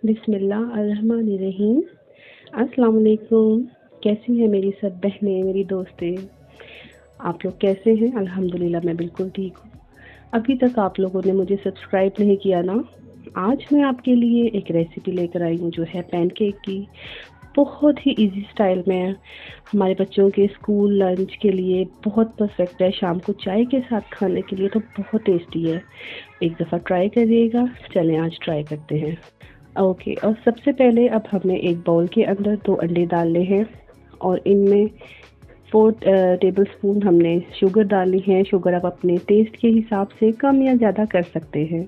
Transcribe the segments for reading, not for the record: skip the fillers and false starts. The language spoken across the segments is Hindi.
बिस्मिल्लाहिर्रहमानिर्रहीम। अस्सलाम वालेकुम। कैसी हैं मेरी सब बहनें, मेरी दोस्तें? आप लोग कैसे हैं? अल्हम्दुलिल्लाह मैं बिल्कुल ठीक हूँ। अभी तक आप लोगों ने मुझे सब्सक्राइब नहीं किया ना? आज मैं आपके लिए एक रेसिपी लेकर आई हूँ जो है पैनकेक की। बहुत ही इजी स्टाइल में है। हमारे बच्चों के स्कूल लंच के लिए बहुत परफेक्ट है। शाम को चाय के साथ खाने के लिए तो बहुत टेस्टी है। एक दफ़ा ट्राई करिएगा। चलें आज ट्राई करते हैं। ओके, और सबसे पहले अब हमें एक बाउल के अंदर 2 अंडे डालने हैं और इनमें 4 टेबल स्पून हमने शुगर डालनी है। शुगर आप अपने टेस्ट के हिसाब से कम या ज़्यादा कर सकते हैं।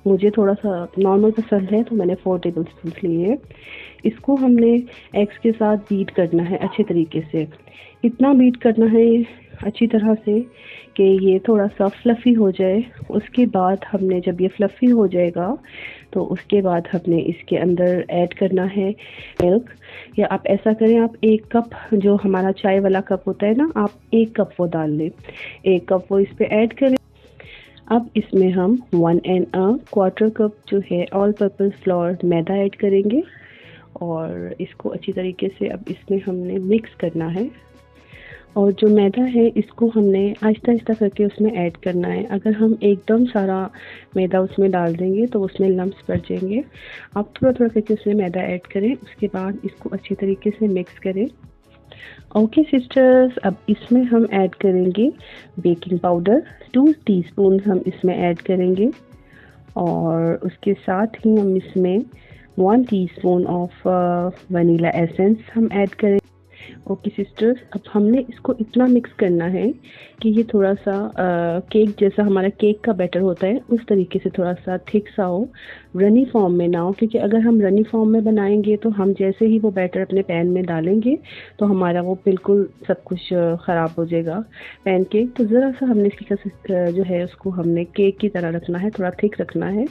मुझे थोड़ा सा नॉर्मल पसंद है तो मैंने 4 टेबल स्पून लिए। इसको हमने एग्स के साथ बीट करना है अच्छे तरीके से। इतना बीट करना है अच्छी तरह से कि ये थोड़ा सा फ्लफ़ी हो जाए। उसके बाद हमने जब ये फ्लफ़ी हो जाएगा तो उसके बाद हमने इसके अंदर ऐड करना है मिल्क। या आप ऐसा करें, आप 1 कप जो हमारा चाय वाला कप होता है ना, आप 1 कप वो डाल लें। 1 कप वो इस पे ऐड करें। अब इसमें हम 1 एंड क्वार्टर कप जो है ऑल पर्पस फ्लोर मैदा ऐड करेंगे और इसको अच्छी तरीके से अब इसमें हमने मिक्स करना है। और जो मैदा है इसको हमने आहिस्ता-आहिस्ता करके उसमें ऐड करना है। अगर हम एकदम सारा मैदा उसमें डाल देंगे तो उसमें लम्प्स पड़ जाएंगे। आप थोड़ा-थोड़ा करके उसमें मैदा ऐड करें। उसके बाद इसको अच्छी तरीके से मिक्स करें। ओके सिस्टर्स, अब इसमें हम ऐड करेंगे बेकिंग पाउडर। 2 टीस्पून हम इसमें ऐड करेंगे और उसके साथ ही हम इसमें 1 टीस्पून ऑफ वनीला एसेंस हम ऐड करें। ओके सिस्टर्स, अब हमने इसको इतना मिक्स करना है कि ये थोड़ा सा केक जैसा, हमारा केक का बैटर होता है उस तरीके से थोड़ा सा थिक सा हो, रनी फॉर्म में ना हो। क्योंकि अगर हम रनी फॉर्म में बनाएंगे तो हम जैसे ही वो बैटर अपने पैन में डालेंगे तो हमारा वो बिल्कुल सब कुछ ख़राब हो जाएगा पैनकेक। तो ज़रा सा हमने इसकी जो है उसको हमने केक की तरह रखना है, थोड़ा थिक रखना है।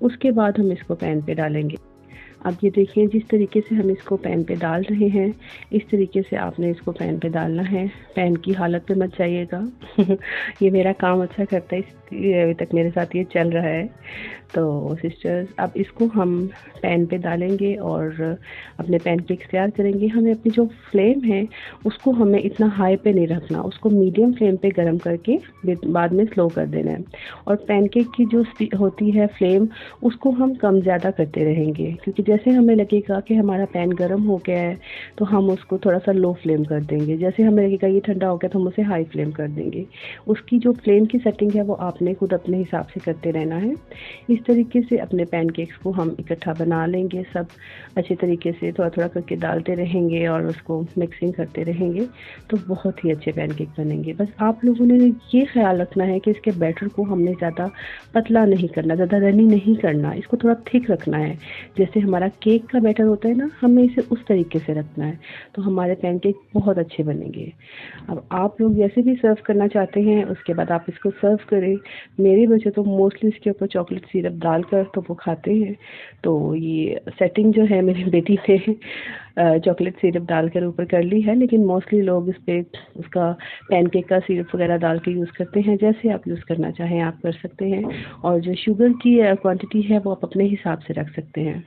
उसके बाद हम इसको पैन पे डालेंगे। अब ये देखिए जिस तरीके से हम इसको पैन पे डाल रहे हैं, इस तरीके से आपने इसको पैन पे डालना है। पैन की हालत पे मत जाइएगा। ये मेरा काम अच्छा करता है इसलिए अभी तक मेरे साथ ये चल रहा है। तो सिस्टर्स, अब इसको हम पैन पे डालेंगे और अपने पैनकेक्स तैयार करेंगे। हमें अपनी जो फ्लेम है उसको हमें इतना हाई पे नहीं रखना, उसको मीडियम फ्लेम पे गरम करके बाद में स्लो कर देना है। और पैनकेक की जो होती है फ्लेम, उसको हम कम ज़्यादा करते रहेंगे। क्योंकि जैसे हमें लगेगा कि हमारा पैन गर्म हो गया है तो हम उसको थोड़ा सा लो फ्लेम कर देंगे। जैसे हमें लगेगा ये ठंडा हो गया तो हम उसे हाई फ्लेम कर देंगे। उसकी जो फ्लेम की सेटिंग है वो आपने खुद अपने हिसाब से करते रहना है। इस तरीके से अपने पैनकेक्स को हम इकट्ठा बना लेंगे। सब अच्छे तरीके से थोड़ा थोड़ा करके डालते रहेंगे और उसको मिक्सिंग करते रहेंगे तो बहुत ही अच्छे पैनकेक बनेंगे। बस आप लोगों ने ये ख्याल रखना है कि इसके बैटर को हमने ज़्यादा पतला नहीं करना, ज़्यादा रनी नहीं करना, इसको थोड़ा थिक रखना है। जैसे हमारा केक का बैटर होता है ना, हमें इसे उस तरीके से रखना है तो हमारे पैनकेक बहुत अच्छे बनेंगे। अब आप लोग जैसे भी सर्व करना चाहते हैं उसके बाद आप इसको सर्व करें। मेरे बच्चे तो मोस्टली इसके ऊपर चॉकलेट सिरप डालकर तो वो खाते हैं। तो ये सेटिंग जो है मेरी बेटी ने चॉकलेट सिरप डालकर ऊपर कर ली है, लेकिन मोस्टली लोग इस पे उसका पैनकेक का सिरप वगैरह डाल के यूज़ करते हैं। जैसे आप यूज़ करना चाहें आप कर सकते हैं और जो शुगर की क्वांटिटी है वो आप अपने हिसाब से रख सकते हैं।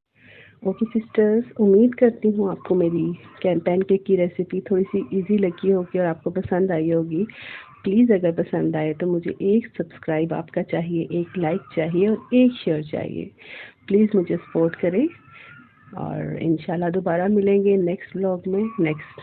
ओके सिस्टर्स, उम्मीद करती हूँ आपको मेरी पैनकेक की रेसिपी थोड़ी सी इजी लगी होगी और आपको पसंद आई होगी। प्लीज़ अगर पसंद आए तो मुझे एक सब्सक्राइब आपका चाहिए, एक लाइक चाहिए और एक शेयर चाहिए। प्लीज़ मुझे सपोर्ट करें और इंशाल्लाह दोबारा मिलेंगे नेक्स्ट व्लॉग में नेक्स्ट